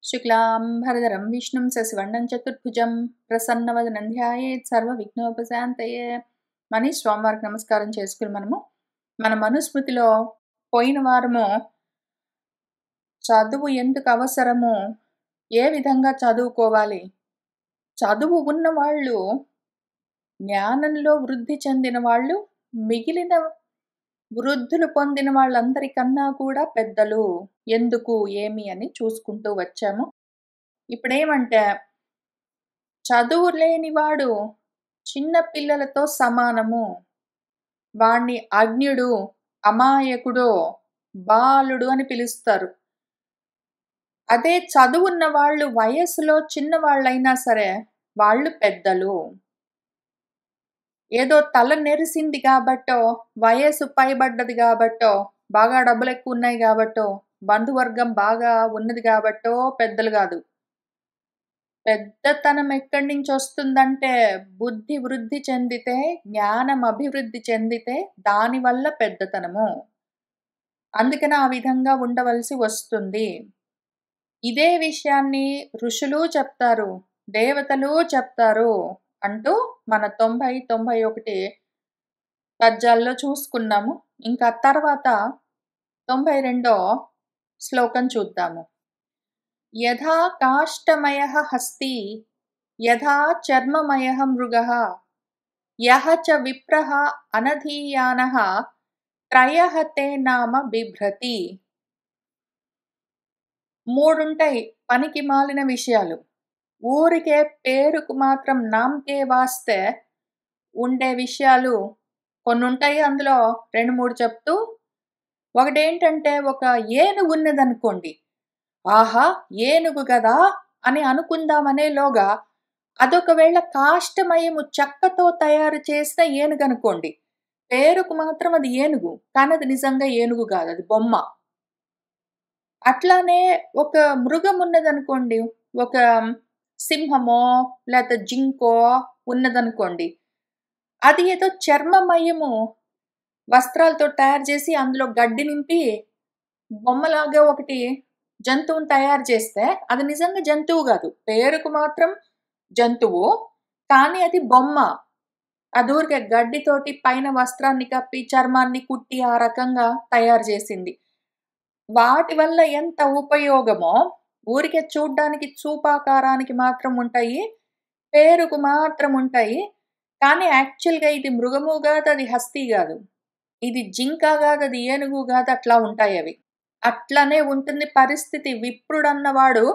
शुक्लांबरधरं विष्णुं शशिवर्णं चतुर्भुजं प्रसन्नवदनं ध्यायेత్ సర్వవిఘ్నోపశాంతయే మని స్వామివారికి నమస్కారం చేసుకుని మన మనుస్మృతిలో పోయిన వారము చదువు ఎందుకు అవసరము, ఏ విధంగా చదువుకోవాలి, చదువు ఉన్న వాళ్ళు జ్ఞానంలో వృద్ధి చెందిన వాళ్ళు మిగిలిన వృద్ధులు పొందిన వాళ్ళందరికన్నా కూడా పెద్దలు ఎందుకు ఏమి అని చూసుకుంటూ వచ్చాము. ఇప్పుడేమంటే చదువు లేనివాడు చిన్న పిల్లలతో సమానము, వాణ్ణి అజ్ఞుడు, అమాయకుడు, బాలుడు అని పిలుస్తారు. అదే చదువున్న వాళ్ళు వయస్సులో చిన్నవాళ్ళైనా సరే వాళ్ళు పెద్దలు. ఏదో తల నెరిసింది కాబట్టో, వయస్సు పైబడ్డది కాబట్టో, బాగా డబ్బులు ఎక్కువ ఉన్నాయి కాబట్టో, బంధువర్గం బాగా ఉన్నది కాబట్టో పెద్దలు కాదు. పెద్దతనం ఎక్కడి నుంచి వస్తుందంటే బుద్ధి వృద్ధి చెందితే, జ్ఞానం అభివృద్ధి చెందితే దానివల్ల పెద్దతనము. అందుకని ఆ విధంగా ఉండవలసి వస్తుంది. ఇదే విషయాన్ని ఋషులు చెప్తారు, దేవతలు చెప్తారు అంటూ మన 90-91 పద్యాల్లో చూసుకున్నాము. ఇంకా తర్వాత 92వ శ్లోకం చూద్దాము. యథా కాష్టమయః హస్తి యథా చర్మమయః మృగః యః చ విప్రః అనధీయానః త్రయః తే నామ బిభ్రతి. మూడుంటాయి పనికి మాలిన విషయాలు. ఊరికే పేరుకు మాత్రం నామకే వాస్తే ఉండే విషయాలు కొన్ని ఉంటాయి. అందులో 2-3 చెప్తూ, ఒకటేంటంటే ఒక ఏనుగు ఉన్నదనుకోండి, ఆహా ఏనుగు కదా అని అనుకుందామనేలోగా అదొకవేళ కాష్టమయము చెక్కతో తయారు చేసిన ఏనుగు అనుకోండి, పేరుకు మాత్రం అది ఏనుగు కానీ అది నిజంగా ఏనుగు కాదు, అది బొమ్మ. అట్లానే ఒక మృగం ఉన్నదనుకోండి, ఒక సింహమో లేకపోతే జింకో ఉన్నదనుకోండి, అది ఏదో చర్మమయము వస్త్రాలతో తయారు చేసి అందులో గడ్డి నింపి బొమ్మలాగా ఒకటి జంతువుని తయారు చేస్తే అది నిజంగా జంతువు కాదు, పేరుకు మాత్రం జంతువు కానీ అది బొమ్మ. అది ఊరికే గడ్డితోటి పైన వస్త్రాన్ని కప్పి చర్మాన్ని కుట్టి ఆ రకంగా తయారు చేసింది. వాటి వల్ల ఎంత ఉపయోగమో ఊరికే చూడ్డానికి చూపాకారానికి మాత్రం ఉంటాయి, పేరుకు మాత్రం ఉంటాయి. కానీ యాక్చువల్గా ఇది మృగము కాదు, అది హస్తి కాదు, ఇది జింక కాదు, అది ఏనుగు కాదు, అట్లా ఉంటాయి అవి. అట్లనే ఉంటుంది పరిస్థితి. విప్రుడన్నవాడు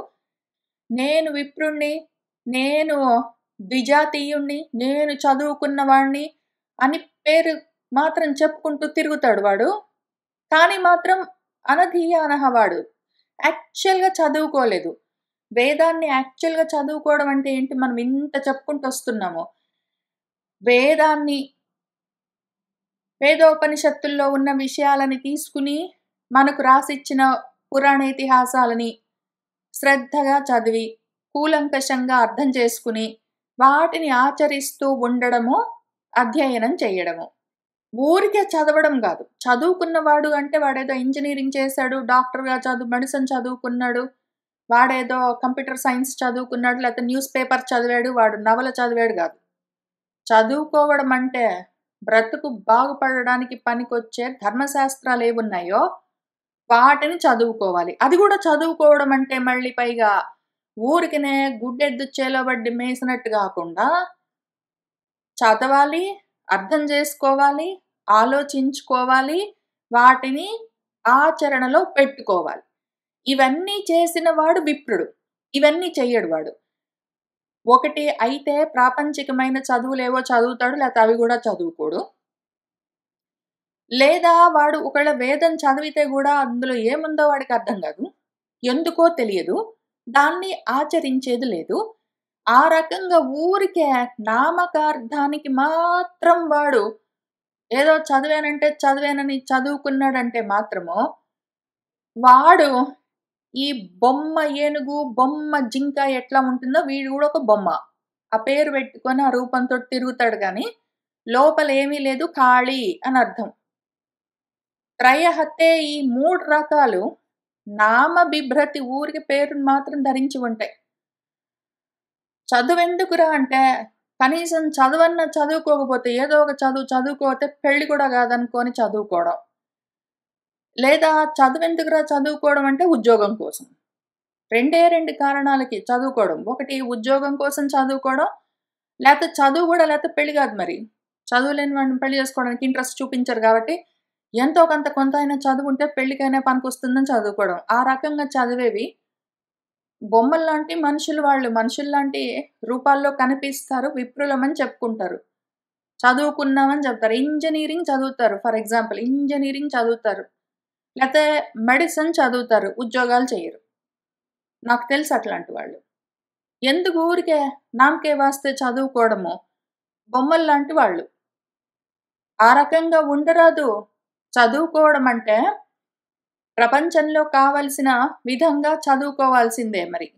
నేను విప్రుణ్ణి, నేను ద్విజాతీయుణ్ణి, నేను చదువుకున్నవాణ్ణి అని పేరు మాత్రం చెప్పుకుంటూ తిరుగుతాడు వాడు. కానీ మాత్రం అనధీయానః, వాడు యాక్చువల్గా చదువుకోలేదు. వేదాన్ని యాక్చువల్గా చదువుకోవడం అంటే ఏంటి, మనం ఇంత చెప్పుకుంటూ వస్తున్నాము. వేదాన్ని, వేదోపనిషత్తుల్లో ఉన్న విషయాలని తీసుకుని మనకు రాసిచ్చిన పురాణ ఇతిహాసాలని శ్రద్ధగా చదివి కూలంకషంగా అర్థం చేసుకుని వాటిని ఆచరిస్తూ ఉండడము అధ్యయనం చేయడము. ఊరికే చదవడం కాదు. చదువుకున్నవాడు అంటే వాడేదో ఇంజనీరింగ్ చేశాడు, డాక్టర్గా మెడిసిన్ చదువుకున్నాడు, వాడేదో కంప్యూటర్ సైన్స్ చదువుకున్నాడు, లేకపోతే న్యూస్ పేపర్ చదివాడు, వాడు నవల చదివాడు కాదు. చదువుకోవడం అంటే బ్రతుకు బాగుపడడానికి పనికొచ్చే ధర్మశాస్త్రాలు ఏమున్నాయో వాటిని చదువుకోవాలి. అది కూడా చదువుకోవడం అంటే మళ్ళీ పైగా ఊరికినే గుడ్డెద్దు చేలోబడ్డి మేసినట్టు కాకుండా చదవాలి, అర్థం చేసుకోవాలి, ఆలోచించుకోవాలి, వాటిని ఆచరణలో పెట్టుకోవాలి. ఇవన్నీ చేసిన వాడు విప్రుడు. ఇవన్నీ చెయ్యడు వాడు. ఒకటి అయితే ప్రాపంచికమైన చదువులేవో చదువుతాడు, లేకపోతే అవి కూడా చదువుకోడు. లేదా వాడు ఒకవేళ వేదం చదివితే కూడా అందులో ఏముందో వాడికి అర్థం కాదు, ఎందుకో తెలియదు, దాన్ని ఆచరించేది లేదు. ఆ రకంగా ఊరికే నామకార్థానికి మాత్రం వాడు ఏదో చదివానని చదువుకున్నాడంటే మాత్రము వాడు ఈ బొమ్మ ఏనుగు, బొమ్మ జింక ఎట్లా ఉంటుందో వీడు కూడా ఒక బొమ్మ. ఆ పేరు పెట్టుకొని ఆ రూపంతో తిరుగుతాడు కానీ లోపల ఏమీ లేదు, ఖాళీ అని అర్థం. త్రయః తే, ఈ 3 రకాలు నామ బిభ్రతి ఊరికి పేరుని మాత్రం ధరించి ఉంటాయి. చదువెందుకురా అంటే కనీసం చదువన్నా చదువుకోకపోతే ఏదో ఒక చదువుకోతే పెళ్లి కూడా కాదనుకొని చదువుకోవడం. లేదా చదువెందుకురా చదువుకోవడం అంటే ఉద్యోగం కోసం. 2 కారణాలకి చదువుకోవడం. ఒకటి ఉద్యోగం కోసం చదువుకోవడం, లేతే చదువు కూడా లేతే పెళ్లి కాదు మరి. చదువు లేని వాడిని పెళ్లి చేసుకోవడానికి ఇంట్రెస్ట్ చూపించరు కాబట్టి ఎంతో కొంత అయినా చదువుంటే పెళ్లికైనా పనికొస్తుందని చదువుకోవడం. ఆ రకంగా చదివేవి బొమ్మల్లాంటి మనుషుల్లాంటి రూపాల్లో కనిపిస్తారు. విప్రులమని చెప్పుకుంటారు. చదువుకున్నామని చెప్తారు. ఇంజినీరింగ్ చదువుతారు. ఫర్ ఎగ్జాంపుల్ ఇంజినీరింగ్ చదువుతారు. లేతే మెడిసిన్ చదువుతారు. ఉద్యోగాలు చెయ్యరు. నాకు తెలుసు అట్లాంటి వాళ్ళు. ఎందుకు ఊరికే నామకే వాస్తే చదువుకోవడము. బొమ్మల్లాంటి వాళ్ళు. ఆ రకంగా ఉండరాదు. చదువుకోవడం అంటే ప్రపంచంలో కావలసిన విధంగా చదువుకోవాల్సిందే మరి.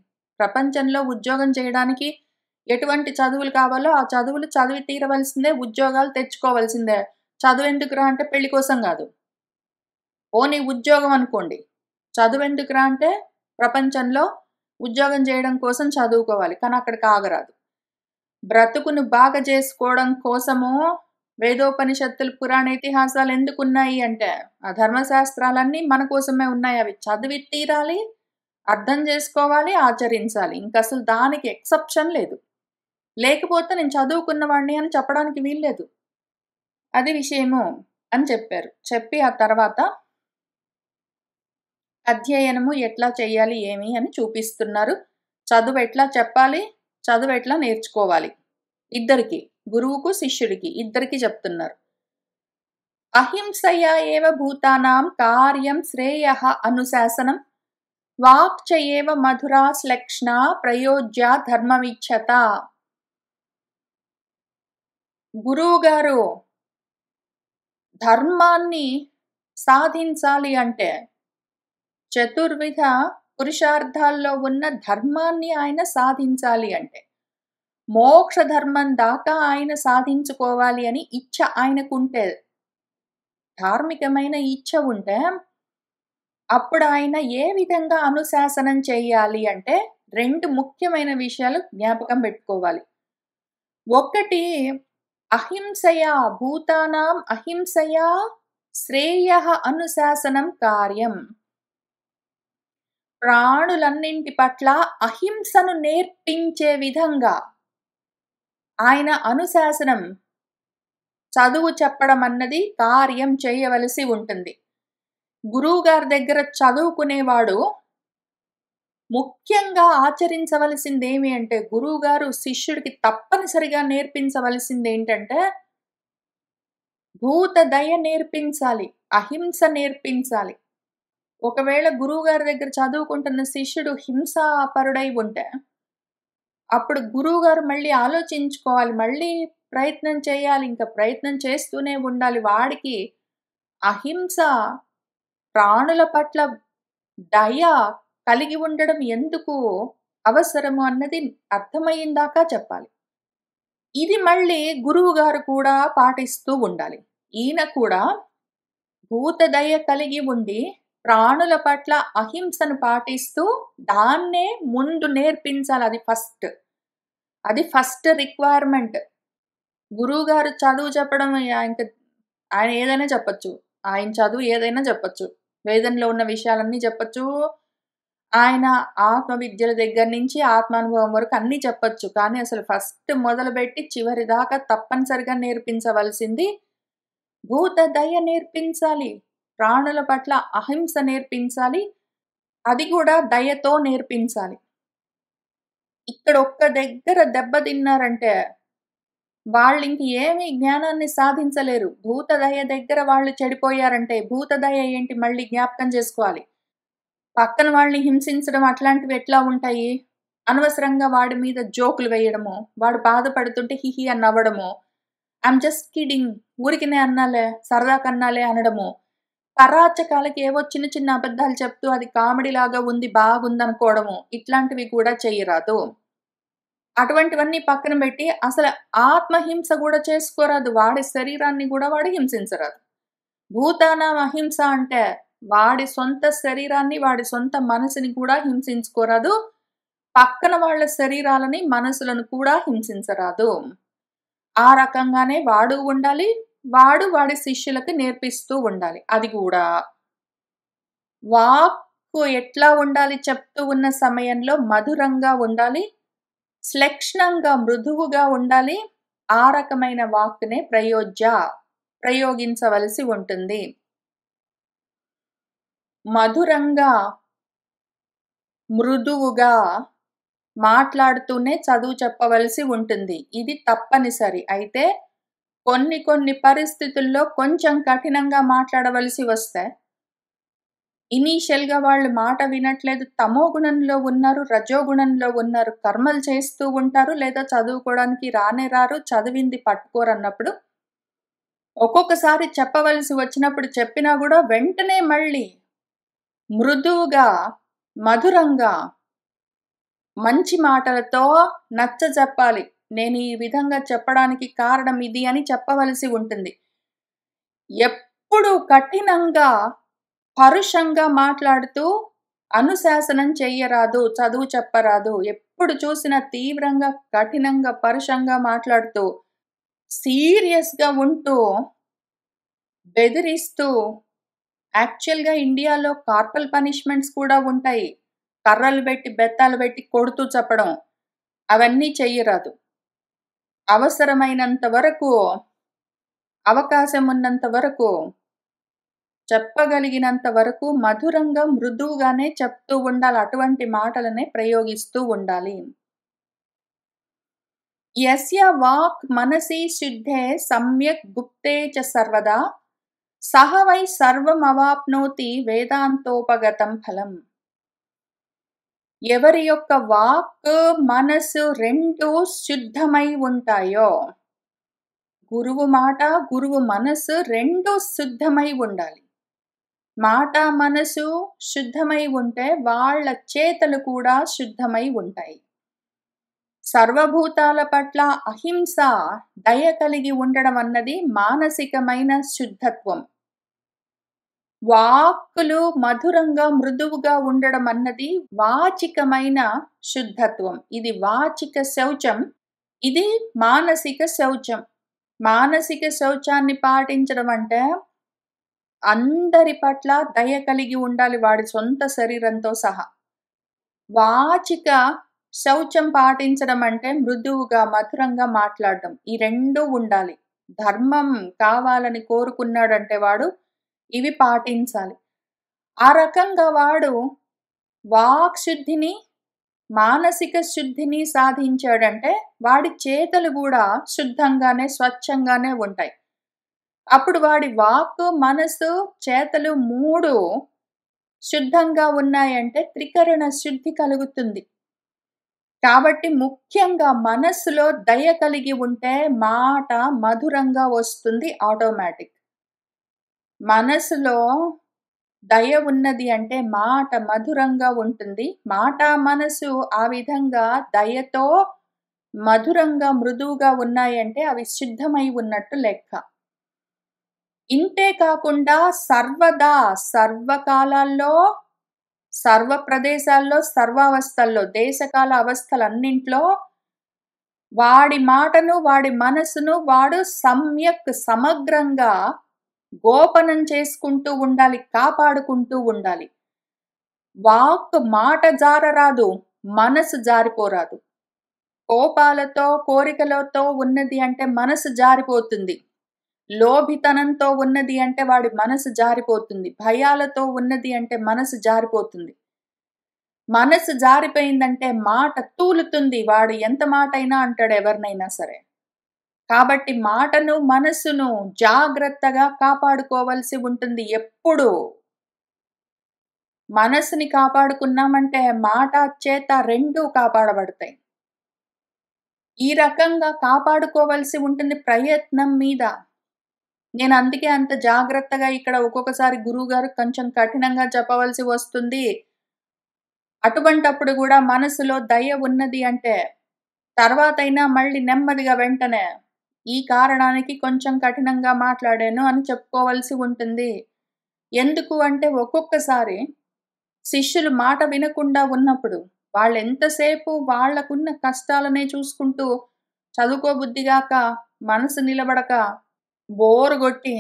ప్రపంచంలో ఉద్యోగం చేయడానికి ఎటువంటి చదువులు కావాలో ఆ చదువులు చదివి తీరవలసిందే. ఉద్యోగాలు తెచ్చుకోవాల్సిందే. చదువెందుకురా అంటే పెళ్లి కోసం కాదు. పోనీ ఉద్యోగం అనుకోండి. చదువెందుకురా అంటే ప్రపంచంలో ఉద్యోగం చేయడం కోసం చదువుకోవాలి. కానీ అక్కడికి ఆగరాదు. బ్రతుకును బాగా చేసుకోవడం కోసము వేదోపనిషత్తులు, పురాణ ఇతిహాసాలు ఎందుకున్నాయి అంటే ఆ ధర్మశాస్త్రాలన్నీ మన కోసమే ఉన్నాయి. అవి చదివి తీరాలి, అర్థం చేసుకోవాలి, ఆచరించాలి. ఇంకసలు దానికి ఎక్సెప్షన్ లేదు. లేకపోతే నేను చదువుకున్న వాడిని అని చెప్పడానికి వీల్లేదు. అది విషయము అని చెప్పారు. చెప్పి ఆ తర్వాత అధ్యయనము ఎట్లా చేయాలి ఏమి అని చూపిస్తున్నారు. చదువు ఎట్లా చెప్పాలి, చదువు ఎట్లా నేర్చుకోవాలి. ఇద్దరికి, గురువుకు శిష్యుడికి ఇద్దరికి చెప్తున్నారు. అహింసయా ఏవ భూతానాం కార్యం శ్రేయః అనుశాసనం వాక్ చ ఏవ మధురా శ్లక్ష్ణా ప్రయోజ్య ధర్మమిచ్చత. గురువు గారు ధర్మాన్ని సాధించాలి అంటే చతుర్విధ పురుషార్థాల్లో ఉన్న ధర్మాన్ని ఆయన సాధించాలి అంటే మోక్ష ధర్మం దాకా ఆయన సాధించుకోవాలి అని ఇచ్చ ఆయనకుంటే, ధార్మికమైన ఇచ్చ ఉంటే అప్పుడు ఆయన ఏ విధంగా అనుశాసనం చేయాలి అంటే 2 ముఖ్యమైన విషయాలు జ్ఞాపకం పెట్టుకోవాలి. ఒకటి అహింసయా భూతానాం అహింసయా శ్రేయః అనుశాసనం కార్యం. ప్రాణులన్నింటి పట్ల అహింసను నేర్పించే విధంగా ఆయన అనుశాసనం చదువు చెప్పడం అన్నది కార్యం చేయవలసి ఉంటుంది. గురువుగారి దగ్గర చదువుకునేవాడు ముఖ్యంగా ఆచరించవలసిందేమి అంటే గురువుగారు శిష్యుడికి తప్పనిసరిగా నేర్పించవలసింది ఏంటంటే భూత దయ నేర్పించాలి, అహింస నేర్పించాలి. ఒకవేళ గురువుగారి దగ్గర చదువుకుంటున్న శిష్యుడు హింసాపరుడై ఉంటే అప్పుడు గురువుగారు మళ్ళీ ఆలోచించుకోవాలి, మళ్ళీ ప్రయత్నం చేయాలి, ఇంకా ప్రయత్నం చేస్తూనే ఉండాలి. వాడికి అహింస, ప్రాణుల పట్ల దయ కలిగి ఉండడం ఎందుకు అవసరము అన్నది అర్థమయ్యిందాకా చెప్పాలి. ఇది మళ్ళీ గురువుగారు కూడా పాటిస్తూ ఉండాలి. ఈయన కూడా భూతదయ కలిగి ఉండి ప్రాణుల పట్ల అహింసను పాటిస్తూ దాన్నే ముందు నేర్పించాలి. అది ఫస్ట్ రిక్వైర్మెంట్. గురువుగారు చదువు చెప్పడం ఆయన ఏదైనా చెప్పొచ్చు. ఆయన చదువు ఏదైనా చెప్పొచ్చు. వేదంలో ఉన్న విషయాలన్నీ చెప్పొచ్చు. ఆయన ఆత్మ విద్యల దగ్గర నుంచి ఆత్మానుభవం వరకు అన్నీ చెప్పొచ్చు. కానీ అసలు ఫస్ట్ మొదలుపెట్టి చివరి దాకా తప్పనిసరిగా నేర్పించవలసింది భూత దయ నేర్పించాలి, ప్రాణుల పట్ల అహింస నేర్పించాలి, అది కూడా దయతో నేర్పించాలి. ఇక్కడ ఒక్క దగ్గర దెబ్బతిన్నారంటే వాళ్ళు ఇంక ఏమీ జ్ఞానాన్ని సాధించలేరు. భూతదయ దగ్గర వాళ్ళు చెడిపోయారంటే భూతదయ ఏంటి మళ్ళీ జ్ఞాపకం చేసుకోవాలి. పక్కన వాళ్ళని హింసించడం అట్లాంటివి ఎట్లా ఉంటాయి? అనవసరంగా వాడి మీద జోకులు వేయడము, వాడు బాధపడుతుంటే హిహి అని నవ్వడము, ఐఎమ్ జస్ట్ కిడింగ్, ఊరికినే అన్నాలే, సరదాకన్నాలే అనడము, పరాచకాలకి ఏవో చిన్న చిన్న అబద్ధాలు చెప్తూ అది కామెడీ లాగా ఉంది, బాగుందనుకోవడము, ఇట్లాంటివి కూడా చెయ్యరాదు. అటువంటివన్నీ పక్కన పెట్టి అసలు ఆత్మహింస కూడా చేసుకోరాదు. వాడి శరీరాన్ని కూడా వాడు హింసించరాదు. భూతానాం అహింస అంటే వాడి సొంత శరీరాన్ని, వాడి సొంత మనసుని కూడా హింసించుకోరాదు. పక్కన వాళ్ళ శరీరాలని, మనసులను కూడా హింసించరాదు. ఆ రకంగానే వాడు ఉండాలి. వాడు వాడి శిష్యులకి నేర్పిస్తూ ఉండాలి. అది కూడా వాక్కు ఎట్లా ఉండాలి చెప్తూ ఉన్న సమయంలో మధురంగా ఉండాలి. శ్లక్షణంగా, మృదువుగా ఉండాలి. ఆ రకమైన వాక్కునే ప్రయోగించవలసి ఉంటుంది. మధురంగా, మృదువుగా మాట్లాడుతూనే చదువు చెప్పవలసి ఉంటుంది. ఇది తప్పనిసరి. అయితే కొన్ని పరిస్థితుల్లో కొంచెం కఠినంగా మాట్లాడవలసి వస్తే, ఇనీషియల్‌గా వాళ్ళు మాట వినట్లేదు, తమో గుణంలో ఉన్నారు, రజోగుణంలో ఉన్నారు, కర్మలు చేస్తూ ఉంటారు, లేదా చదువుకోవడానికి రానే రారు, చదివింది పట్టుకోరన్నప్పుడు, ఒక్కొక్కసారి చెప్పవలసి వచ్చినప్పుడు చెప్పినా గూడా వెంటనే మళ్ళీ మృదువుగా, మధురంగా, మంచి మాటలతో నచ్చజెప్పాలి. నేను ఈ విధంగా చెప్పడానికి కారణం ఇది అని చెప్పవలసి ఉంటుంది. ఎప్పుడు కఠినంగా, పరుషంగా మాట్లాడుతూ అనుశాసనం చెయ్యరాదు, చదువు చెప్పరాదు. ఎప్పుడు చూసినా తీవ్రంగా, కఠినంగా, పరుషంగా మాట్లాడుతూ, సీరియస్‌గా ఉంటూ, బెదిరిస్తూ, యాక్చువల్‌గా ఇండియాలో కార్పల్ పనిష్మెంట్స్ కూడా ఉంటాయి. కర్రలు బెట్టి, బెత్తాలు బెట్టి కొడుతూ చెప్పడం. అవన్నీ చెయ్యరాదు. అవసరమైనంత వరకు, అవకాశం ఉన్నంత వరకు, చెప్పగలిగినంత వరకు మధురంగా, మృదువుగానే చెప్తూ ఉండాలి. అటువంటి మాటలనే ప్రయోగిస్తూ ఉండాలి. యస్య వాక్ మనసి శుద్ధే సమ్యక్ గుప్తే చ సర్వదా సహ వై సర్వమవాప్నోతి వేదాంతోపగతం ఫలం. ఎవరి యొక్క వాక్, మనసు రెండు శుద్ధమై ఉంటాయో, గురువు మాట, గురువు మనసు రెండు శుద్ధమై ఉండాలి. మాట, మనసు శుద్ధమై ఉంటే వాళ్ళ చేతలు కూడా శుద్ధమై ఉంటాయి. సర్వభూతాల పట్ల అహింస, దయ కలిగి ఉండడం అన్నది మానసికమైన శుద్ధత్వం. వాక్కులు మధురంగా, మృదువుగా ఉండడం అన్నది వాచికమైన శుద్ధత్వం. ఇది వాచిక శౌచం, ఇది మానసిక శౌచం. మానసిక శౌచాన్ని పాటించడం అంటే అందరి పట్ల దయ కలిగి ఉండాలి, వాడి సొంత శరీరంతో సహా. వాచిక శౌచం పాటించడం అంటే మృదువుగా, మధురంగా మాట్లాడడం. ఈ రెండూ ఉండాలి. ధర్మం కావాలని కోరుకున్నాడంటే వాడు ఇవి పాటించాలి. ఆ రకంగా వాడు వాక్శుద్ధిని, మానసిక శుద్ధిని సాధించాడంటే వాడి చేతలు కూడా శుద్ధంగానే, స్వచ్ఛంగానే ఉంటాయి. అప్పుడు వాడి వాక్కు, మనసు, చేతలు 3 శుద్ధంగా ఉన్నాయంటే త్రికరణ శుద్ధి కలుగుతుంది. కాబట్టి ముఖ్యంగా మనస్సులో దయ కలిగి ఉంటే మాట మధురంగా వస్తుంది ఆటోమేటిక్. మనసులో దయ ఉన్నది అంటే మాట మధురంగా ఉంటుంది. మాట, మనసు ఆ విధంగా దయతో మధురంగా, మృదువుగా ఉన్నాయంటే అవి శుద్ధమై ఉన్నట్టు లెక్క. ఇంతే కాకుండా సర్వదా, సర్వకాలాల్లో, సర్వ ప్రదేశాల్లో, సర్వావస్థల్లో, దేశకాల అవస్థలన్నింట్లో వాడి మాటను, వాడి మనసును వాడు సమ్యక్, సమగ్రంగా గోపనం చేసుకుంటూ ఉండాలి, కాపాడుకుంటూ ఉండాలి. వాక్ మాట జారరాదు, మనసు జారిపోరాదు. కోపాలతో, కోరికలతో ఉన్నది అంటే మనసు జారిపోతుంది. లోభితనంతో ఉన్నది అంటే వాడి మనసు జారిపోతుంది. భయాలతో ఉన్నది అంటే మనసు జారిపోతుంది. మనసు జారిపోయిందంటే మాట తూలుతుంది. వాడు ఎంత మాటైనా అంటాడు ఎవరినైనా సరే. కాబట్టి మాటను, మనసును జాగ్రత్తగా కాపాడుకోవలసి ఉంటుంది ఎప్పుడూ. మనసుని కాపాడుకున్నామంటే మాట, చేత రెండూ కాపాడబడతాయి. ఈ రకంగా కాపాడుకోవలసి ఉంటుంది ప్రయత్నం మీద. నేను అందుకే అంత జాగ్రత్తగా ఇక్కడ ఒక్కొక్కసారి గురువుగారు కొంచెం కఠినంగా చెప్పవలసి వస్తుంది. అటువంటప్పుడు గూడా మనసులో దయ ఉన్నది అంటే, తర్వాతైనా మళ్ళీ నెమ్మదిగా వెంటనే ఈ కారణానికి కొంచెం కఠినంగా మాట్లాడాను అని చెప్పుకోవలసి ఉంటుంది. ఎందుకు అంటే ఒక్కొక్కసారి శిష్యులు మాట వినకుండా ఉన్నప్పుడు వాళ్ళెంతసేపు వాళ్ళకున్న కష్టాలనే చూసుకుంటూ చదువుకోబుద్ధిగాక, మనసు నిలబడక, బోర్ గొట్టి,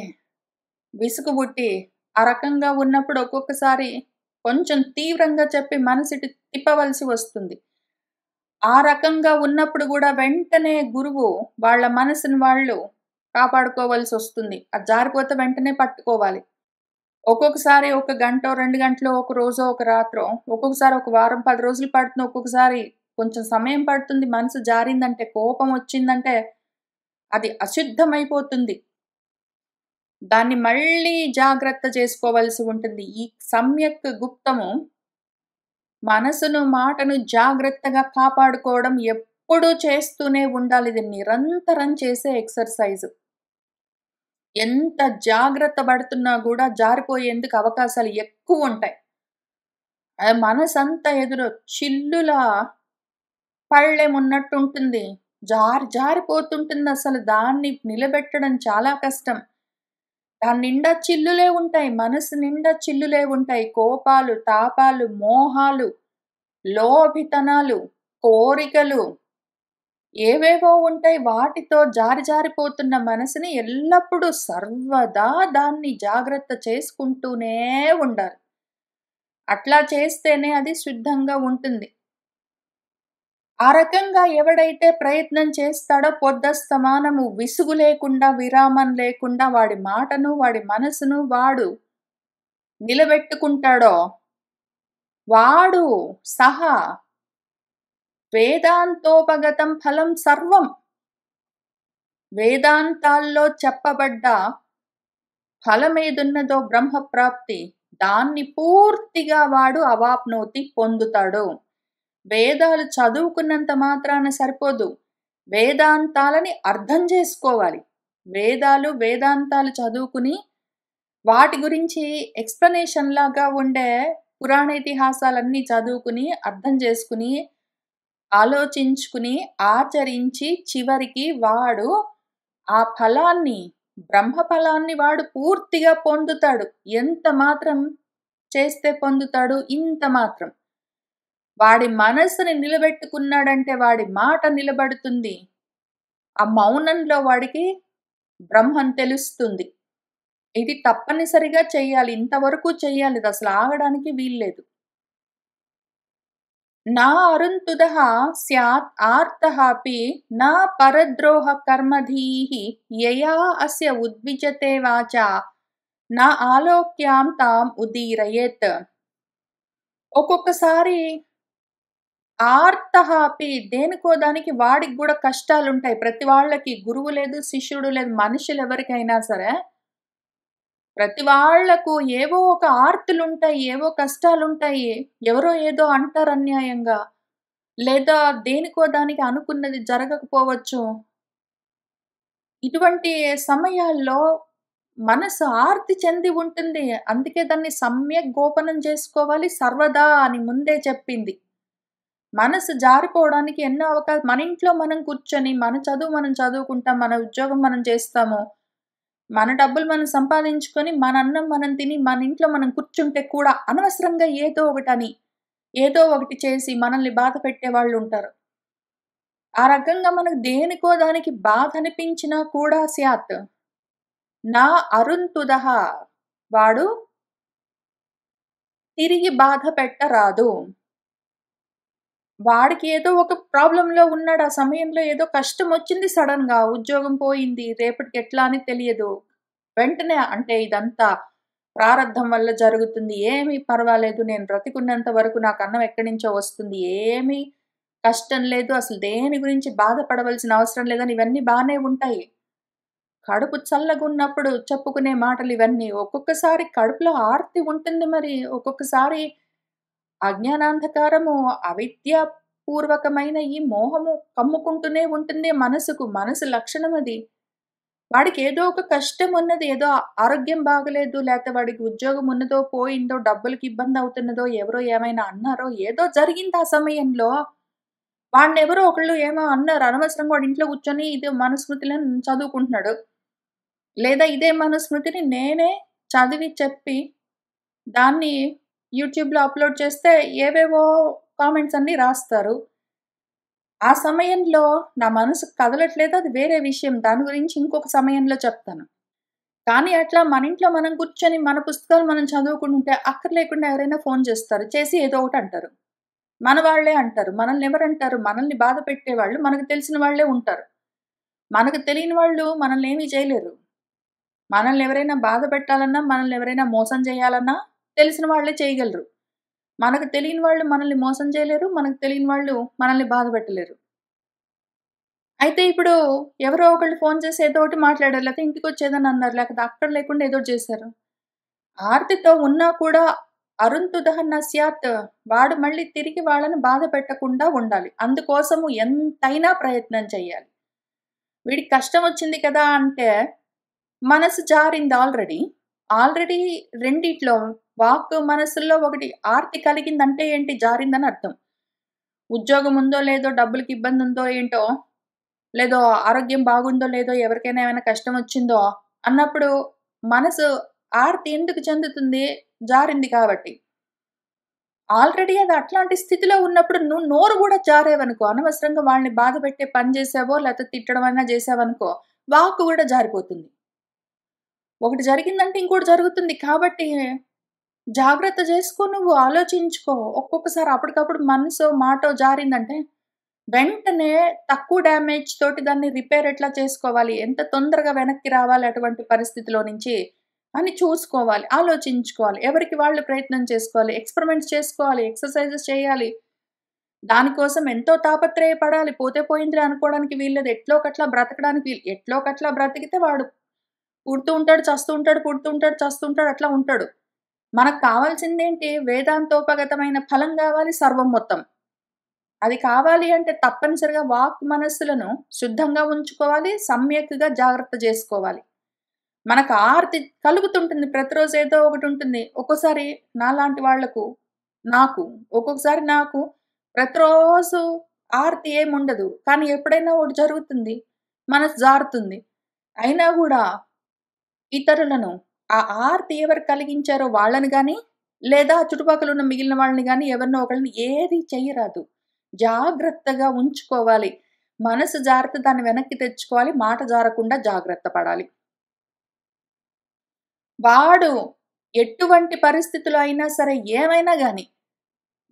విసుగు పుట్టి, ఆ రకంగా ఉన్నప్పుడు ఒక్కొక్కసారి కొంచెం తీవ్రంగా చెప్పి మనసిటు తిప్పవలసి వస్తుంది. ఆ రకంగా ఉన్నప్పుడు గూడా వెంటనే గురువు వాళ్ళ మనసుని వాళ్ళు కాపాడుకోవాల్సొస్తుంది. అది జారిపోతే వెంటనే పట్టుకోవాలి. ఒక్కొక్కసారి ఒక గంటో, 2 గంటలో, ఒక రోజో, ఒక రాత్రో, ఒక్కొక్కసారి ఒక వారం, 10 రోజులు పడుతుంది. ఒక్కొక్కసారి కొంచెం సమయం పడుతుంది. మనసు జారిందంటే, కోపం వచ్చిందంటే అది అశుద్ధమైపోతుంది. దాన్ని మళ్ళీ జాగ్రత్త చేసుకోవాల్సి ఉంటుంది. ఈ సమ్యక్ గుప్తము మనసును, మాటను జాగ్రత్తగా కాపాడుకోవడం ఎప్పుడూ చేస్తూనే ఉండాలి. ఇది నిరంతరం చేసే ఎక్సర్‌సైజు. ఎంత జాగ్రత్త పడుతున్నా గూడా జారిపోయేందుకు అవకాశాలు ఎక్కువుంటాయి. మనసంతా ఎదురు చిల్లులా పళ్ళెమున్నట్టుంటుంది. జారిపోతుంటుందసలు. దాన్ని నిలబెట్టడం చాలా కష్టం. దాని నిండా చిల్లులే ఉంటాయి. మనసు నిండా చిల్లులే ఉంటాయి. కోపాలు, తాపాలు, మోహాలు, లోభితనాలు, కోరికలు ఏవేవో ఉంటాయి. వాటితో జారిపోతున్న మనసుని ఎల్లప్పుడూ సర్వదా దాన్ని జాగ్రత్త చేసుకుంటూనే ఉండాలి. అట్లా చేస్తేనే అది శుద్ధంగా ఉంటుంది. ఆ రకంగా ఎవడైతే ప్రయత్నం చేస్తాడో పొద్దస్తమానము విసుగు లేకుండా, విరామం లేకుండా వాడి మాటను, వాడి మనసును వాడు నిలబెట్టుకుంటాడో, వాడు సహా వేదాంతోపగతం ఫలం సర్వం. వేదాంతాల్లో చెప్పబడ్డ ఫలమేదున్నదో బ్రహ్మప్రాప్తి, దాన్ని పూర్తిగా వాడు అవాప్నోతి పొందుతాడు. వేదాలు చదువుకున్నంత మాత్రాన సరిపోదు. వేదాంతాలని అర్థం చేసుకోవాలి. వేదాంతాలు చదువుకుని వాటి గురించి ఎక్స్‌ప్లనేషన్ లాగా ఉండే పురాణ ఇతిహాసాలన్నీ చదువుకుని, అర్థం చేసుకుని, ఆలోచించుకుని, ఆచరించి చివరికి వాడు ఆ ఫలాన్ని, బ్రహ్మ ఫలాన్ని వాడు పూర్తిగా పొందుతాడు. ఎంత మాత్రం చేస్తే పొందుతాడు? ఇంత మాత్రం. వాడి మనసుని నిలబెట్టుకున్నాడంటే వాడి మాట నిలబడుతుంది. ఆ మౌనంలో వాడికి బ్రహ్మం తెలుస్తుంది. ఇది తప్పనిసరిగా చెయ్యాలి. ఇంతవరకు చెయ్యాలి. ఇదసలు ఆగడానికి వీల్లేదు. నా అరుంతుదః స్యాత్ ఆర్తః అపి న పరద్రోహ కర్మధీః యయా అస్య ఉద్విజతే వాచా న ఆలోక్యాం తాం ఉదీరయేత్. ఒక్కొక్కసారి ఆర్తః అపి దేనికో దానికి వాడికి గూడా కష్టాలుంటాయి. ప్రతి వాళ్ళకి గురువు లేదు, శిష్యుడు లేదు. మనుషులెవరికైనా సరే ప్రతి వాళ్లకు ఏవో ఒక ఆర్తులుంటాయి. ఏవో కష్టాలుంటాయి. ఎవరో ఏదో అంటారు అన్యాయంగా. లేదా దేనికో దానికి అనుకున్నది జరగకపోవచ్చు. ఇటువంటి సమయాల్లో మనసు ఆర్తి చెంది ఉంటుంది. అందుకే దాన్ని సమ్యక్ గోపనం చేసుకోవాలి సర్వదా అని ముందే చెప్పింది. మనసు జారిపోవడానికి ఎన్నో మన ఇంట్లో మనం కూర్చొని, మన చదువు మనం చదువుకుంటాం. మన ఉద్యోగం మనం చేస్తాము. మన డబ్బులు మనం సంపాదించుకొని, మన అన్నం మనం తిని, మన ఇంట్లో మనం కూర్చుంటే కూడా అనవసరంగా ఏదో ఒకటని, ఏదో ఒకటి చేసి మనల్ని బాధ పెట్టేవాళ్ళుంటారు. ఆ రకంగా మనకు దేనికో దానికి బాధ అనిపించినా కూడా స్యాత్ నా అరుంతుదః వాడు తిరిగి బాధ పెట్టరాదు. వాడికి ఏదో ఒక ప్రాబ్లమ్‌లో ఉన్నాడు. ఆ సమయంలో ఏదో కష్టమొచ్చింది సడెన్‌గా. ఉద్యోగం పోయింది. రేపటికి ఎట్లా అని తెలియదు. వెంటనే అంటే ఇదంతా ప్రారబ్ధం వల్ల జరుగుతుంది. ఏమీ పర్వాలేదు. నేను బ్రతికున్నంత వరకు నాకు అన్నం ఎక్కడి నుంచో వస్తుంది. ఏమీ కష్టం లేదు. అసలు దేని గురించి బాధపడవలసిన అవసరం లేదని ఇవన్నీ బానే ఉంటాయి. కడుపు చల్లగున్నప్పుడు చెప్పుకునే మాటలు ఇవన్నీ. ఒక్కొక్కసారి కడుపులో ఆర్తి ఉంటుంది మరి. ఒక్కొక్కసారి అజ్ఞానాంధకారము, అవిద్యాపూర్వకమైన ఈ మోహము కమ్ముకుంటూనే ఉంటుంది మనసుకు. మనసు లక్షణం అది. వాడికి ఏదో ఒక కష్టం ఉన్నది. ఏదో ఆరోగ్యం బాగలేదు, లేతే వాడికి ఉద్యోగం ఉన్నదో, పోయిందో, డబ్బులకి ఇబ్బందవుతున్నదో, ఎవరో ఏమైనా అన్నారో, ఏదో జరిగింది ఆ సమయంలో. వాడినెవరో ఒకళ్ళు ఏమో అన్నారు. అనవసరంగా వాడు ఇంట్లో కూర్చొని ఇదే మనుస్మృతులను చదువుకుంటున్నాడు. లేదా ఇదే మనుస్మృతిని నేనే చదివి చెప్పి దాన్ని యూట్యూబ్‌లో అప్‌లోడ్ చేస్తే ఏవేవో కామెంట్స్ అన్నీ రాస్తారు. ఆ సమయంలో నా మనసు కదలట్లేదు, అది వేరే విషయం. దాని గురించి ఇంకొక సమయంలో చెప్తాను. కానీ అట్లా మన ఇంట్లో మనం కూర్చొని మన పుస్తకాలు మనం చదువుకుంటుంటే అక్కర్లేకుండా ఎవరైనా ఫోను చేస్తారు. చేసి ఏదో ఒకటి అంటారు. మన వాళ్ళే అంటారు. మనల్ని ఎవరంటారు? మనల్ని బాధ పెట్టేవాళ్ళు మనకు తెలిసిన వాళ్ళే ఉంటారు. మనకు తెలియని వాళ్ళు మనల్ని ఏమి చేయలేరు. మనల్ని ఎవరైనా బాధ పెట్టాలన్నా, మనల్ని ఎవరైనా మోసం చేయాలన్నా తెలిసిన వాళ్ళే చేయగలరు. మనకు తెలియని వాళ్ళు మనల్ని మోసం చేయలేరు. మనకు తెలియని వాళ్ళు మనల్ని బాధ పెట్టలేరు. అయితే ఇప్పుడు ఎవరో ఒకళ్ళు ఫోను చేసి ఏదో ఒకటి మాట్లాడారు. లేకపోతే ఇంటికొచ్చి ఏదైనా అన్నారు. లేకపోతే అక్కడ లేకుండా ఏదోటి చేశారు. ఆర్తితో ఉన్నా కూడా అరుంతుదహ న స్యాత్. వాడు మళ్ళీ తిరిగి వాళ్ళని బాధ పెట్టకుండా ఉండాలి. అందుకోసము ఎంతైనా ప్రయత్నం చేయాలి. వీడికి కష్టం వచ్చింది కదా అంటే మనసు జారింది ఆల్రెడీ. ఆల్రెడీ రెండిట్లో వాక్, మనసుల్లో ఒకటి ఆర్తి కలిగిందంటే ఏంటి? జారిందని అర్థం. ఉద్యోగం ఉందో లేదో, డబ్బులకి ఇబ్బంది ఉందో ఏంటో, లేదో ఆరోగ్యం బాగుందో లేదో, ఎవరికైనా ఏమైనా కష్టం వచ్చిందో అన్నప్పుడు మనసు ఆర్తి ఎందుకు చెందుతుంది? జారింది కాబట్టి. ఆల్రెడీ అది అట్లాంటి స్థితిలో ఉన్నప్పుడు నువ్వు నోరు గూడా జారావనుకో, అనవసరంగా వాళ్ళని బాధ పెట్టే పని చేశావో, లేకపోతే తిట్టడమన్నా చేశావనుకో, వాక్కు గూడా జారిపోతుంది. ఒకటి జరిగిందంటే ఇంకోటి జరుగుతుంది. కాబట్టి జాగ్రత్త చేసుకో, నువ్వు ఆలోచించుకో. ఒక్కొక్కసారి అప్పటికప్పుడు మనసో, మాటో జారిందంటే వెంటనే తక్కువ డ్యామేజ్ తోటి దాన్ని రిపేర్ ఎట్లా చేసుకోవాలి? ఎంత తొందరగా వెనక్కి రావాలి అటువంటి పరిస్థితిలో నుంచి అని చూసుకోవాలి. ఆలోచించుకోవాలి. ఎవరికి వాళ్ళు ప్రయత్నం చేసుకోవాలి. ఎక్స్‌పెరిమెంట్స్ చేసుకోవాలి. ఎక్సర్‌సైజెస్ చేయాలి. దానికోసం ఎంతో తాపత్రయపడాలి. పోతే పోయిందిలే అనుకోవడానికి వీల్లేదు. ఎట్లోకట్లా బ్రతకడానికి ఎట్లోకట్లా బ్రతికితే వాడు పుడుతూ ఉంటాడు, చస్తూ ఉంటాడు, పుడుతూ ఉంటాడు, చస్తూ ఉంటాడు, అట్లా ఉంటాడు. మనకు కావాల్సిందేంటి? వేదాంతోపగతమైన ఫలం గావాలి, సర్వం మొత్తం. అది కావాలి అంటే తప్పనిసరిగా వాక్, మనస్సులను శుద్ధంగా ఉంచుకోవాలి. సమ్యక్‌గా జాగ్రత్త జేసుకోవాలి. మనకు ఆర్తి కలుగుతుంటుంది. ప్రతిరోజు ఏదో ఒకటుంటుంది. ఒక్కోసారి నాలాంటి వాళ్ళకు, నాకు ఒక్కొక్కసారి నాకు ప్రతిరోజు ఆర్తి ఏముండదు. కానీ ఎప్పుడైనా ఒకటి జరుగుతుంది. మనసు జారుతుంది. అయినా గూడా ఇతరులను ఆ ఆర్తి ఎవరు కలిగించారో వాళ్ళని గాని, లేదా చుట్టుపక్కల ఉన్న మిగిలిన వాళ్ళని గాని ఎవరినో ఒకళ్ళని ఏది చెయ్యరాదు. జాగ్రత్తగా ఉంచుకోవాలి. మనసు జారితే దాన్ని వెనక్కి తెచ్చుకోవాలి. మాట జారకుండా జాగ్రత్త పడాలి. వాడు ఎటువంటి పరిస్థితిలో అయినా సరే, ఏమైనా గాని,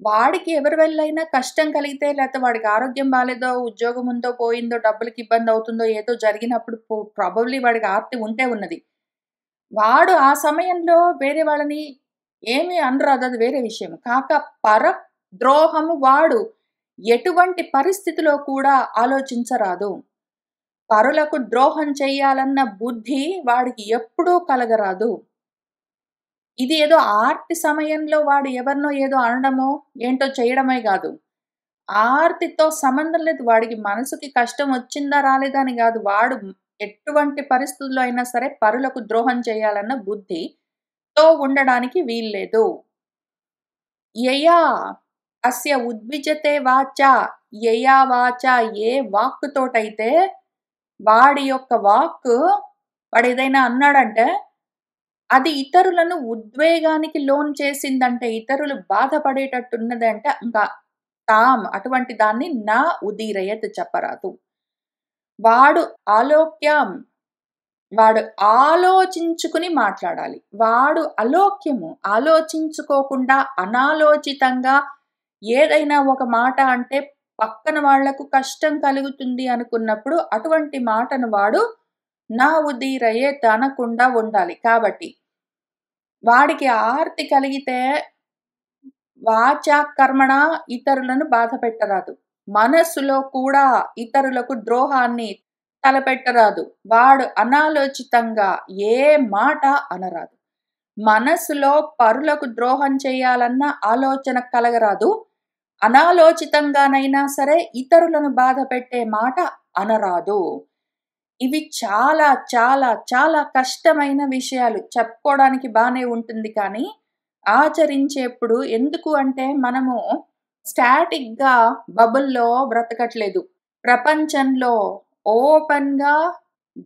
వాడికి ఎవరి వల్లైనా కష్టం కలిగితే, లేతే వాడికి ఆరోగ్యం బాలేదో, ఉద్యోగం ఉందో, పోయిందో, డబ్బులకి ఇబ్బందవుతుందో, ఏదో జరిగినప్పుడు ప్రాబబ్లీ వాడికి ఆర్తి ఉంటే ఉన్నది. వాడు ఆ సమయంలో వేరే వాళ్ళని ఏమి అనరాదు, అది వేరే విషయం. పరద్రోహము వాడు ఎటువంటి పరిస్థితిలో కూడా ఆలోచించరాదు. పరులకు ద్రోహం చెయ్యాలన్న బుద్ధి వాడికి ఎప్పుడూ కలగరాదు. ఇది ఏదో ఆర్తి సమయంలో వాడు ఎవరినో ఏదో అనడమో, ఏంటో చేయడమే గాదు. ఆర్తితో సంబంధం లేదు. వాడికి మనసుకి కష్టం వచ్చిందా, రాలేదా అని గాదు. వాడు ఎటువంటి పరిస్థితుల్లో అయినా సరే పరులకు ద్రోహం చేయాలన్న బుద్ధితో ఉండడానికి వీల్లేదు. యయా అస్య ఉద్విజతే వాచా, యయా వాచా, ఏ వాక్కుతోటైతే వాడి యొక్క వాక్కు వాడేదైనా అన్నాడంటే అది ఇతరులను ఉద్వేగానికి లోను చేసిందంటే, ఇతరులు బాధపడేటట్టున్నదంటే ఇంకా అటువంటి దాన్ని నా ఉదీరయత్ చెప్పరాదు. వాడు ఆలోక్యం. వాడు ఆలోచించుకుని మాట్లాడాలి. వాడు అలోక్యము. ఆలోచించుకోకుండా అనాలోచితంగా ఏదైనా ఒక మాట అంటే పక్కన వాళ్లకు కష్టం కలుగుతుంది అనుకున్నప్పుడు అటువంటి మాటను వాడు నా ఉదీరయత్ అనకుండా ఉండాలి. కాబట్టి వాడికి ఆర్తి కలిగితే వాచా కర్మణ ఇతరులను బాధ పెట్టరాదు. మనస్సులో కూడా ఇతరులకు ద్రోహాన్ని తలపెట్టరాదు. వాడు అనాలోచితంగా ఏ మాట అనరాదు. మనస్సులో పరులకు ద్రోహం చేయాలన్న ఆలోచన కలగరాదు. అనాలోచితంగానైనా సరే ఇతరులను బాధ పెట్టే మాట అనరాదు. ఇవి చాలా చాలా చాలా కష్టమైన విషయాలు. చెప్పుకోవడానికి బానే ఉంటుంది కానీ, ఆచరించేప్పుడు ఎందుకు అంటే మనము స్టాటిక్‌గా బబుల్‌లో బ్రతకట్లేదు. ప్రపంచంలో ఓపెన్‌గా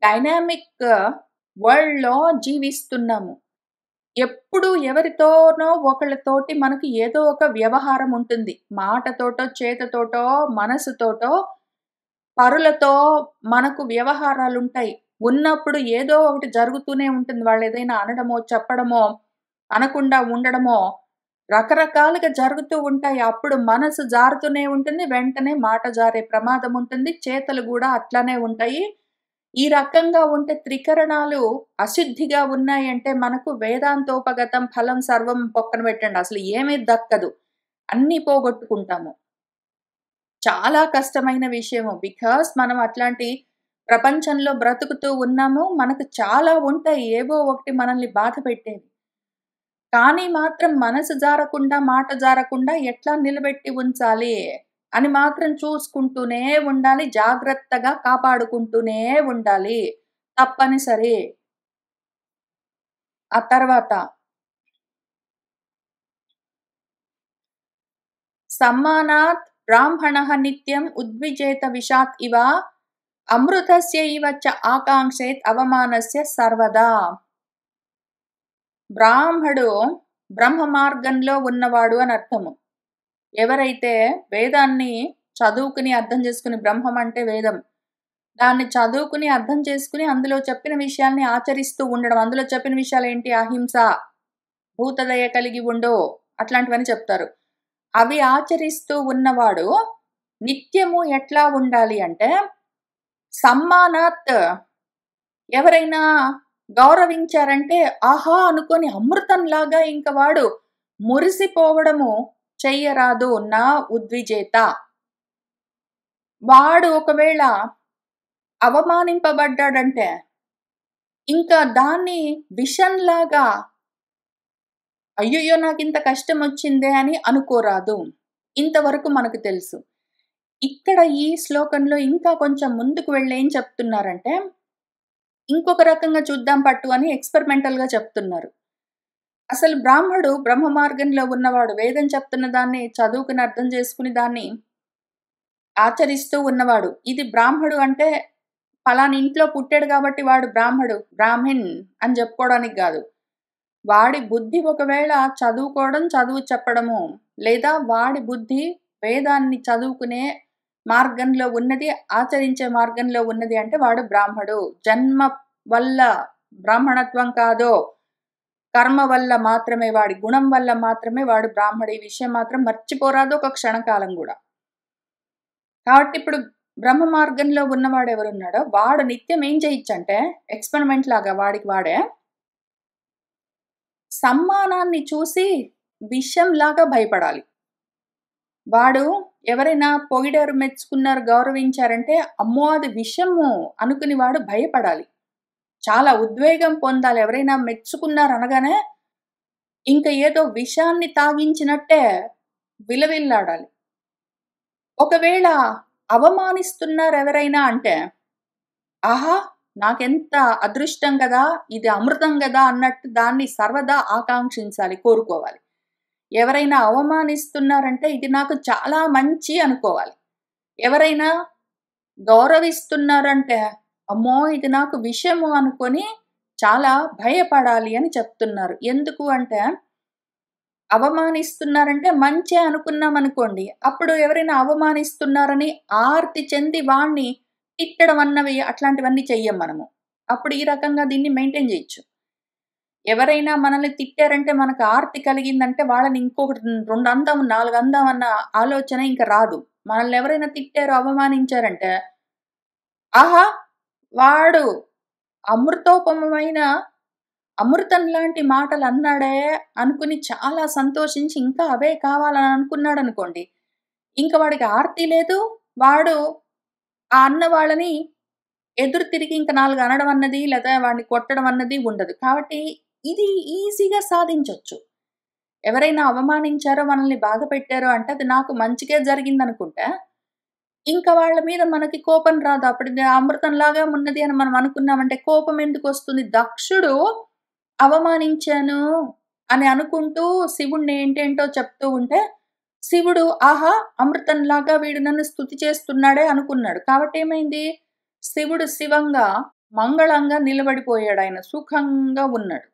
డైనామిక్ వరల్డ్‌లో జీవిస్తున్నాము. ఎప్పుడు ఎవరితోనో ఒకళ్ళతోటి మనకు ఏదో ఒక వ్యవహారం ఉంటుంది. మాటతోటో, చేతతోటో, మనసుతోటో, పరులతో మనకు వ్యవహారాలుంటాయి. ఉన్నప్పుడు ఏదో ఒకటి జరుగుతూనే ఉంటుంది. వాళ్ళేదైనా అనడమో, చెప్పడమో, అనకుండా ఉండడమో, రకరకాలుగా జరుగుతూ ఉంటాయి. అప్పుడు మనసు జారుతూనే ఉంటుంది. వెంటనే మాట జారే ప్రమాదం ఉంటుంది. చేతలు గూడా అట్లానే ఉంటాయి. ఈ రకంగా ఉంటే త్రికరణాలు అశుద్ధిగా ఉన్నాయంటే మనకు వేదాంతోపగతం ఫలం సర్వం పక్కన పెట్టండి. అసలు ఏమీ దక్కదు. అన్నీ పోగొట్టుకుంటాము. చాలా కష్టమైన విషయము. బికాస్ మనం అట్లాంటి ప్రపంచంలో బ్రతుకుతూ ఉన్నాము. మనకు చాలా ఉంటాయి. ఏవో ఒకటి మనల్ని బాధ పెట్టేవి. కానీ మాత్రం మనసు జారకుండా, మాట జారకుండా ఎట్లా నిలబెట్టి ఉంచాలి అని మాత్రం చూసుకుంటూనే ఉండాలి. జాగ్రత్తగా కాపాడుకుంటూనే ఉండాలి. తప్పనిసరి. ఆ తర్వాత సమ్మానాత్ బ్రాహ్మణః నిత్యం ఉద్విజేత విషాత్ ఇవ అమృతస్య ఇవ చ ఆకాంక్షేత్ అవమానస్య సర్వదా. బ్రాహ్మడు బ్రహ్మ మార్గంలో ఉన్నవాడు అని అర్థము. ఎవరైతే వేదాన్ని చదువుకుని అర్థం చేసుకుని, బ్రహ్మం అంటే వేదం, దాన్ని చదువుకుని అర్థం చేసుకుని అందులో చెప్పిన విషయాల్ని ఆచరిస్తూ ఉండడం. అందులో చెప్పిన విషయాలు ఏంటి? అహింస, భూతదయ కలిగి ఉండు, అట్లాంటివని చెప్తారు. అవి ఆచరిస్తూ ఉన్నవాడు నిత్యము ఎట్లా ఉండాలి అంటే, సమ్మానాత్, ఎవరైనా గౌరవించారంటే ఆహా అనుకొని అమృతంలాగా ఇంక వాడు మురిసిపోవడము చెయ్యరాదు. నా ఉద్విజేత. వాడు ఒకవేళ అవమానింపబడ్డాడంటే ఇంకా దాన్ని విషంలాగా అయ్యయ్యో నాకింత కష్టం వచ్చిందే అని అనుకోరాదు. ఇంతవరకు మనకు తెలుసు. ఇక్కడ ఈ శ్లోకంలో ఇంకా కొంచెం ముందుకు వెళ్ళి ఏం చెప్తున్నారంటే, ఇంకొక రకంగా చూద్దాం పట్టు అని ఎక్స్పెరిమెంటల్‌గా చెప్తున్నారు. అసలు బ్రాహ్మడు బ్రహ్మ మార్గంలో ఉన్నవాడు. వేదం చెప్తున్న దాన్ని చదువుకుని అర్థం చేసుకుని దాన్ని ఆచరిస్తూ ఉన్నవాడు. ఇది బ్రాహ్మడు అంటే ఫలానా ఇంట్లో పుట్టాడు కాబట్టి వాడు బ్రాహ్మడు, బ్రాహ్మిన్ అని చెప్పుకోవడానికి గాదు. వాడి బుద్ధి ఒకవేళ చదువుకోవడం, చదువు చెప్పడము, లేదా వాడి బుద్ధి వేదాన్ని చదువుకునే మార్గంలో ఉన్నది, ఆచరించే మార్గంలో ఉన్నది అంటే వాడు బ్రాహ్మడు. జన్మ వల్ల బ్రాహ్మణత్వం కాదో, కర్మ వల్ల మాత్రమే, వాడి గుణం వల్ల మాత్రమే వాడు బ్రాహ్మడు. ఈ విషయం మాత్రం మర్చిపోరాదు ఒక క్షణకాలం గూడా. కాబట్టి ఇప్పుడు బ్రహ్మ మార్గంలో ఉన్నవాడు ఎవరున్నాడో వాడు నిత్యం ఏం చేయొచ్చంటే, ఎక్స్పెరిమెంట్ లాగా వాడికి వాడే సమ్మానాన్ని చూసి విషంలాగా భయపడాలి. వాడు ఎవరైనా పొగిడారు, మెచ్చుకున్నారు, గౌరవించారంటే అమ్మో అది విషము అనుకుని వాడు భయపడాలి. చాలా ఉద్వేగం పొందాలి. ఎవరైనా మెచ్చుకున్నారు అనగానే ఇంక ఏదో విషాన్ని తాగించినట్టే విలవిల్లాడాలి. ఒకవేళ అవమానిస్తున్నారు ఎవరైనా అంటే, ఆహా నాకెంత అదృష్టం గదా, ఇది అమృతం గదా అన్నట్టు దాన్ని సర్వదా ఆకాంక్షించాలి, కోరుకోవాలి. ఎవరైనా అవమానిస్తున్నారంటే ఇది నాకు చాలా మంచి అనుకోవాలి. ఎవరైనా గౌరవిస్తున్నారంటే అమ్మో ఇది నాకు విషము అనుకొని చాలా భయపడాలి అని చెప్తున్నారు. ఎందుకు అంటే, అవమానిస్తున్నారంటే మంచే అనుకున్నామనుకోండి, అప్పుడు ఎవరైనా అవమానిస్తున్నారని ఆర్తి చెంది వాణ్ణి తిట్టడం అన్నవి అట్లాంటివన్నీ చెయ్యం మనము. అప్పుడు ఈ రకంగా దీన్ని మెయింటైన్ చేయొచ్చు. ఎవరైనా మనల్ని తిట్టారంటే మనకు ఆర్తి కలిగిందంటే వాళ్ళని ఇంకొకటి 2 అందాం, 4 అందాం అన్న ఆలోచన ఇంక రాదు. మనల్ని ఎవరైనా తిట్టారు, అవమానించారంటే, ఆహా! వాడు అమృతోపమమైన అమృతం లాంటి మాటలన్నాడే అనుకుని చాలా సంతోషించి ఇంకా అవే కావాలని అనుకున్నాడనుకోండి, ఇంక వాడికి ఆర్తి లేదు. వాడు ఆ అన్న వాళ్ళని ఎదురు తిరిగి ఇంక 4 అనడం అన్నది లేదా వాడిని కొట్టడం అన్నది ఉండదు. కాబట్టి ఇది ఈజీగా సాధించొచ్చు. ఎవరైనా అవమానించారో, మనల్ని బాధ పెట్టారో అంటే అది నాకు మంచికే జరిగిందనుకుంటే, ఇంక వాళ్ళ మీద మనకి కోపం రాదు. అప్పుడు ఇది అమృతంలాగా ఉన్నది అని మనం అనుకున్నామంటే కోపం ఎందుకొస్తుంది? దక్షుడు అవమానించాను అని అనుకుంటూ శివుడిని ఏంటేంటో చెప్తూ ఉంటే, శివుడు ఆహా! అమృతంలాగా వీడు నన్ను స్తుతి చేస్తున్నాడే అనుకున్నాడు. కాబట్టి ఏమైంది? శివుడు శివంగా, మంగళంగా నిలబడిపోయాడాయన. సుఖంగా ఉన్నాడు.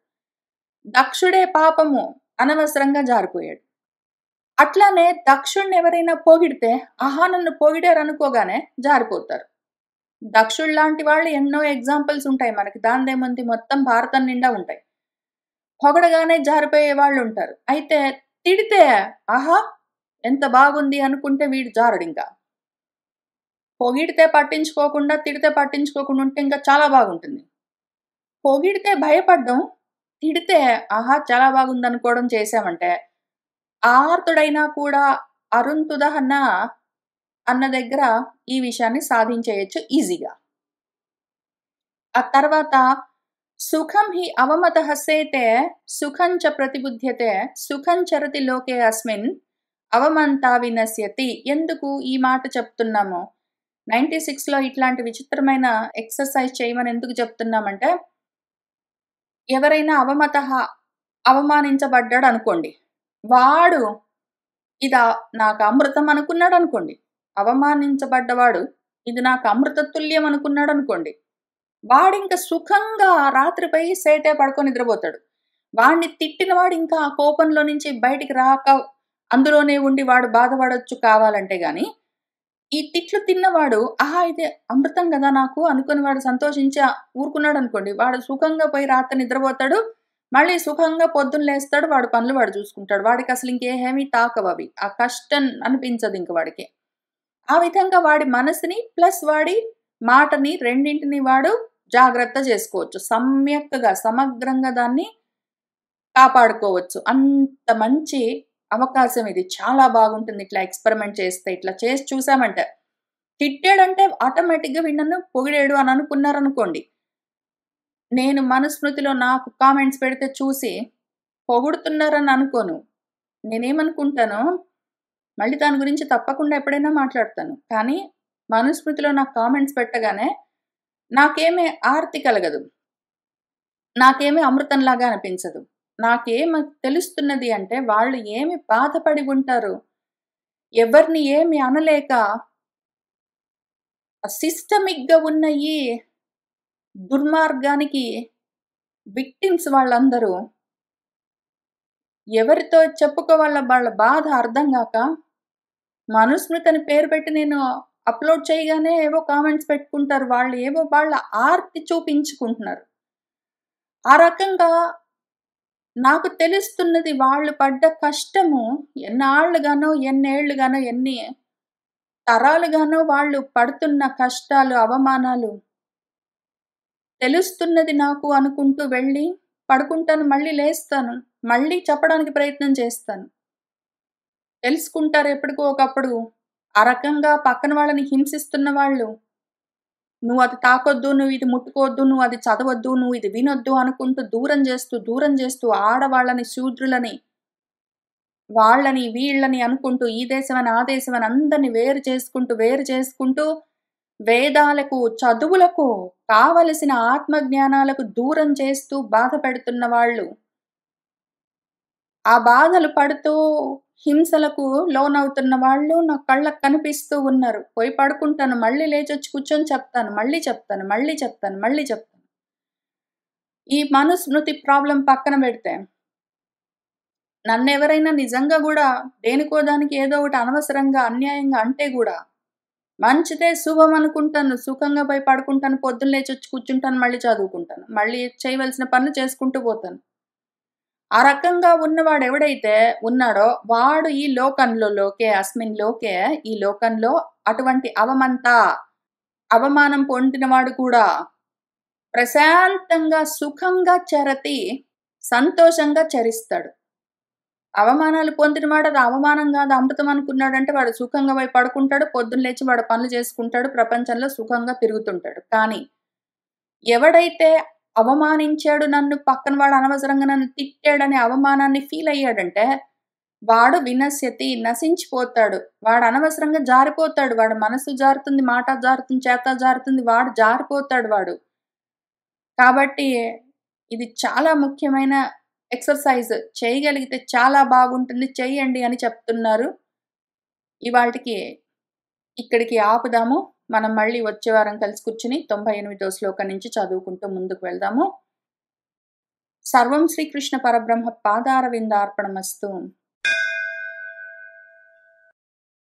దక్షుడే పాపము అనవసరంగా జారిపోయాడు. అట్లానే దక్షుడిని ఎవరైనా పొగిడితే, ఆహా! నన్ను పొగిడారు అనుకోగానే జారిపోతారు. దక్షుడు లాంటి వాళ్ళు ఎన్నో ఎగ్జాంపుల్స్ ఉంటాయి మనకి. దానిదేముంది, మొత్తం భారతం నిండా ఉంటాయి. పొగడగానే జారిపోయే వాళ్ళుంటారు. అయితే తిడితే, ఆహా! ఎంత బాగుంది అనుకుంటే వీడు జారడింకా. పొగిడితే పట్టించుకోకుండా, తిడితే పట్టించుకోకుండా ఉంటే ఇంకా చాలా బాగుంటుంది. పొగిడితే భయపడ్డం, తిడితే ఆహా! చాలా బాగుందనుకోవడం చేశామంటే, ఆర్తుడైనా కూడా అరుంతుదహన అన్న దగ్గర ఈ విషయాన్ని సాధించేయొచ్చు ఈజీగా. ఆ తర్వాత సుఖం హి అవమతః సేతే సుఖం చ ప్రతిబుధ్యతే సుఖం చరతి లోకే అస్మిన్ అవమంతా వినశ్యతి. ఎందుకు ఈ మాట చెప్తున్నాము? 96లో ఇట్లాంటి విచిత్రమైన ఎక్సర్సైజ్ చేయమని ఎందుకు చెప్తున్నామంటే, ఎవరైనా అవమానించబడ్డాడు అనుకోండి. వాడు ఇదా నాకు అమృతం అనుకున్నాడు అనుకోండి. అవమానించబడ్డవాడు ఇది నాకు అమృత తుల్యం అనుకున్నాడు అనుకోండి. వాడింక సుఖంగా రాత్రిపై సేటే పడుకొని నిద్రపోతాడు. వాడిని తిట్టిన వాడు ఇంకా ఆ కోపంలో నుంచి బయటికి రాక అందులోనే ఉండి వాడు బాధపడొచ్చు కావాలంటే గాని, ఈ తిట్లు తిన్నవాడు ఆహా! ఇది అమృతం గదా నాకు అనుకుని వాడు సంతోషించి ఊరుకున్నాడనుకోండి. వాడు సుఖంగా పోయి రాత్రి నిద్రపోతాడు. మళ్ళీ సుఖంగా పొద్దున్న లేస్తాడు. వాడి పనులు వాడు చూసుకుంటాడు. వాడికసలు ఇంకేమీ తాకవవి. ఆ కష్టం అనిపించదింక వాడికి. ఆ విధంగా వాడి మనసుని ప్లస్ వాడి మాటని రెండింటిని వాడు జాగ్రత్త చేసుకోవచ్చు. సమ్యక్‌గా, సమగ్రంగా దాన్ని కాపాడుకోవచ్చు. అంత మంచి అవకాశం ఇది. చాలా బాగుంటుంది ఇట్లా ఎక్స్‌పెరిమెంట్ చేస్తే. ఇట్లా చేసి చూసామంటే. తిట్టాడంటే ఆటోమేటిక్‌గా వీడు నన్ను పొగిడాడు అని అనుకున్నారనుకోండి. నేను మనుస్మృతిలో నాకు కామెంట్స్ పెడితే చూసి పొగుడుతున్నారని అనుకోను. నేనేమనుకుంటాను, మళ్ళీ దాని గురించి తప్పకుండా ఎప్పుడైనా మాట్లాడతాను. కానీ మనుస్మృతిలో నాకు కామెంట్స్ పెట్టగానే నాకేమీ ఆర్తి కలగదు. నాకేమీ అమృతంలాగా అనిపించదు. నాకేమి తెలుస్తున్నది అంటే వాళ్ళు ఏమి బాధపడి ఉంటారు. ఎవరిని ఏమి అనలేక సిస్టమిక్‌గా ఉన్న ఈ దుర్మార్గానికి విక్టిమ్స్ వాళ్ళందరూ. ఎవరితో చెప్పుకోవాలో వాళ్ళ బాధ అర్థం గాక, మనుస్మృతి అని పేరు పెట్టి నేను అప్‌లోడ్ చేయగానే ఏవో కామెంట్స్ పెట్టుకుంటారు. వాళ్ళు ఏవో వాళ్ళ ఆర్తి చూపించుకుంటున్నారు. ఆ రకంగా నాకు తెలుస్తున్నది వాళ్ళు పడ్డ కష్టము ఎన్నాళ్లుగానో, ఎన్నేళ్లుగానో, ఎన్ని తరాలుగానో వాళ్ళు పడుతున్న కష్టాలు, అవమానాలు తెలుస్తున్నది నాకు అనుకుంటూ వెళ్ళి పడుకుంటాను. మళ్ళీ లేస్తాను. మళ్ళీ చెప్పడానికి ప్రయత్నం చేస్తాను. తెలుసుకుంటారు ఎప్పటికో ఒకప్పుడు. ఆ రకంగా పక్కన వాళ్ళని హింసిస్తున్న వాళ్ళు, నువ్వది తాకొద్దు, నువ్విది ముట్టుకోవద్దు, నువ్వది చదవద్దు, నువ్విది వినొద్దు అనుకుంటూ దూరం చేస్తూ ఆడవాళ్ళని, శూద్రులని, వాళ్ళని, వీళ్ళని అనుకుంటూ ఈ దేశమని, ఆ దేశమని అందరిని వేరు చేసుకుంటూ వేదాలకు, చదువులకు, కావలసిన ఆత్మజ్ఞానాలకు దూరం చేస్తూ బాధ పెడుతున్న వాళ్ళు, ఆ బాధలు పడుతూ హింసలకు లోనవుతున్న వాళ్ళు నా కళ్ళకు కనిపిస్తూ ఉన్నారు. పోయి పడుకుంటాను. మళ్ళీ లేచొచ్చి కూర్చొని చెప్తాను. మళ్ళీ చెప్తాను. ఈ మనుస్మృతి ప్రాబ్లమ్ పక్కన పెడితే, నన్నెవరైనా నిజంగా గూడా దేనికో దానికి ఏదో ఒకటి అనవసరంగా, అన్యాయంగా అంటే గూడా మంచిదే శుభం అనుకుంటాను. సుఖంగా పోయి పడుకుంటాను. పొద్దున్న లేచొచ్చి కూర్చుంటాను. మళ్ళీ చదువుకుంటాను. మళ్ళీ చేయవలసిన పనులు చేసుకుంటూ పోతాను. ఆ రకంగా ఉన్నవాడెవడైతే ఉన్నాడో వాడు ఈ అస్మిన్ లోకే ఈ లోకంలో అటువంటి అవమానం పొందినవాడు కూడా ప్రశాంతంగా, సుఖంగా చరతి సంతోషంగా చరిస్తాడు. అవమానాలు పొందినవాడు అది అవమానం గాదు, అమృతం అనుకున్నాడంటే వాడు సుఖంగా పోయి పడుకుంటాడు. పొద్దున్న లేచి వాడు పనులు చేసుకుంటాడు. ప్రపంచంలో సుఖంగా తిరుగుతుంటాడు. కానీ ఎవడైతే అవమానించాడు నన్ను, పక్కన వాడు అనవసరంగా నన్ను తిట్టాడనే అవమానాన్ని ఫీల్ అయ్యాడంటే, వాడు వినశ్యతి నశించిపోతాడు. వాడు అనవసరంగా జారిపోతాడు. వాడి మనసు జారుతుంది, మాట జారుతుంది, చేత జారుతుంది. వాడు జారిపోతాడు వాడు. కాబట్టి ఇది చాలా ముఖ్యమైన ఎక్సర్సైజ్. చేయగలిగితే చాలా బాగుంటుంది. చెయ్యండి అని చెప్తున్నారు. ఇవాల్టికి ఇక్కడికి ఆపుదాము. మనం మళ్ళీ వచ్చే వారం కలిసి కూర్చుని 98వ శ్లోకం నుంచి చదువుకుంటూ ముందుకు వెళ్దాము. సర్వం శ్రీకృష్ణ పరబ్రహ్మ పాదారవిందార్పణమస్తు.